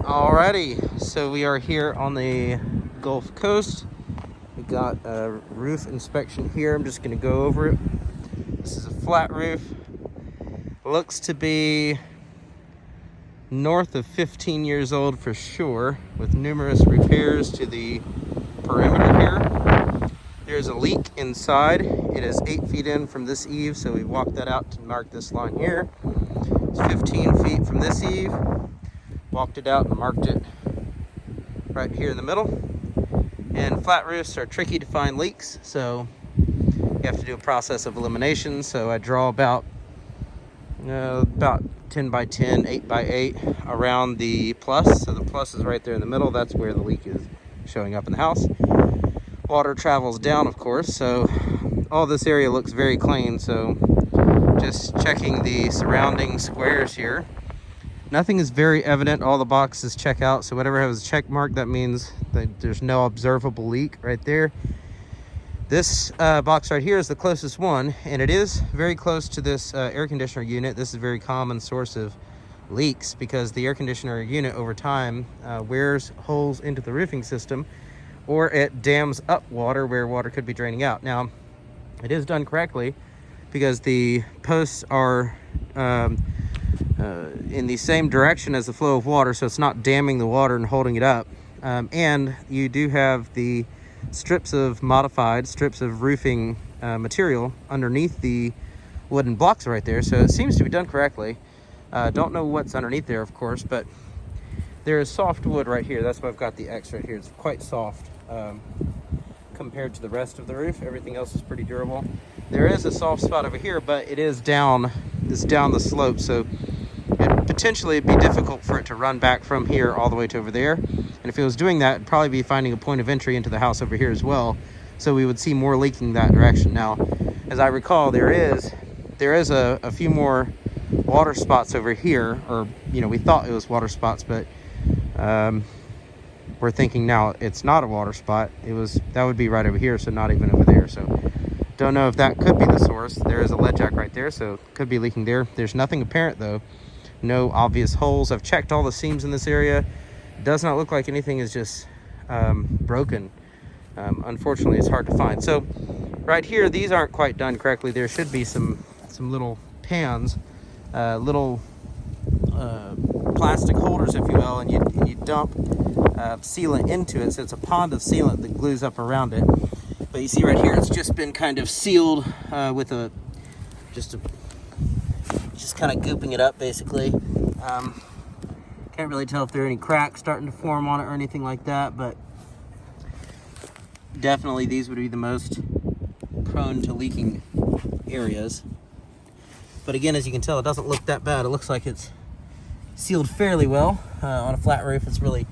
Alrighty, so we are here on the Gulf Coast. We got a roof inspection here. I'm just going to go over it. This is a flat roof. Looks to be north of 15 years old for sure, with numerous repairs to the perimeter here. There's a leak inside. It is 8 feet in from this eave, so we walked that out to mark this line here. It's 15 feet from this eave. Walked it out and marked it right here in the middle. And flat roofs are tricky to find leaks, so you have to do a process of elimination. So I draw about 10 by 10, 8 by 8 around the plus. So the plus is right there in the middle. That's where the leak is showing up in the house. Water travels down, of course, so all this area looks very clean. So just checking the surrounding squares here. Nothing is very evident. All the boxes check out, so whatever has a check mark, that means that there's no observable leak right there. This box right here is the closest one, and it is very close to this air conditioner unit. This is a very common source of leaks because the air conditioner unit over time wears holes into the roofing system, or it dams up water where water could be draining out. Now, it is done correctly because the posts are in the same direction as the flow of water, so it's not damming the water and holding it up. And you do have the modified strips of roofing material underneath the wooden blocks right there, so it seems to be done correctly. Don't know what's underneath there, of course, but there is soft wood right here. That's why I've got the X right here. It's quite soft compared to the rest of the roof. Everything else is pretty durable. There is a soft spot over here, but it is down. It's down the slope, so potentially it'd be difficult for it to run back from here all the way to over there. And if it was doing that, it'd probably be finding a point of entry into the house over here as well. So we would see more leaking that direction. Now, as I recall, there is a few more water spots over here, or we thought it was water spots, but we're thinking now it's not a water spot. That would be right over here, so not even over there. So don't know if that could be the source. There is a lead jack right there, so it could be leaking there. There's nothing apparent though. No obvious holes. I've checked all the seams in this area. It does not look like anything is just broken. Unfortunately, it's hard to find. So right here, these aren't quite done correctly. There should be some little pans, little plastic holders, if you will, and you dump sealant into it. So it's a pond of sealant that glues up around it. But you see right here, it's just been kind of sealed with just kind of gooping it up, basically. Can't really tell if there are any cracks starting to form on it or anything like that, but definitely these would be the most prone to leaking areas. But again, as you can tell, it doesn't look that bad. It looks like it's sealed fairly well. On a flat roof, it's really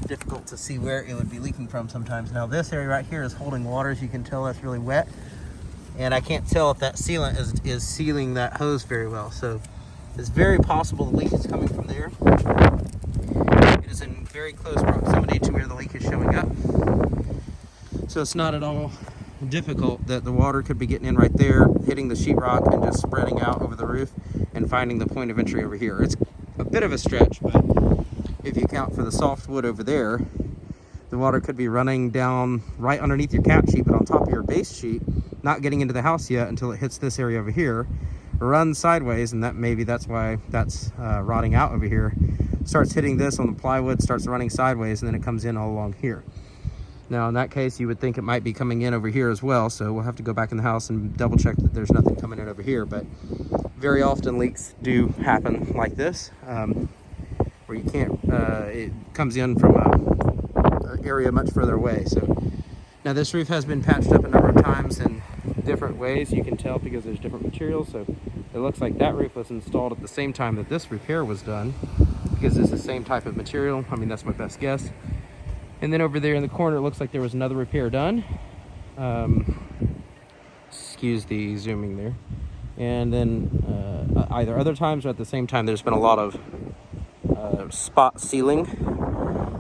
difficult to see where it would be leaking from sometimes. Now this area right here is holding water. As you can tell, that's really wet. And I can't tell if that sealant is sealing that hose very well. So it's very possible the leak is coming from there. It is in very close proximity to where the leak is showing up. So it's not at all difficult that the water could be getting in right there, hitting the sheetrock and just spreading out over the roof and finding the point of entry over here. It's a bit of a stretch, but if you account for the soft wood over there, the water could be running down right underneath your cap sheet, but on top of your base sheet, not getting into the house yet until it hits this area over here, runs sideways, and that's why that's rotting out over here. Starts hitting this on the plywood, starts running sideways, and then it comes in all along here. Now in that case, you would think it might be coming in over here as well, so we'll have to go back in the house and double check that there's nothing coming in over here. But very often leaks do happen like this, where you can't, it comes in from an area much further away. So now this roof has been patched up a number of times in different ways. You can tell because there's different materials. So it looks like that roof was installed at the same time that this repair was done, because it's the same type of material. I mean, that's my best guess. And then over there in the corner, it looks like there was another repair done. Excuse the zooming there. And then either other times or at the same time, there's been a lot of spot sealing.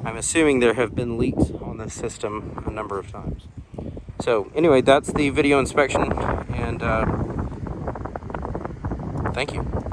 I'm assuming there have been leaks on this system a number of times. So anyway, that's the video inspection, and thank you.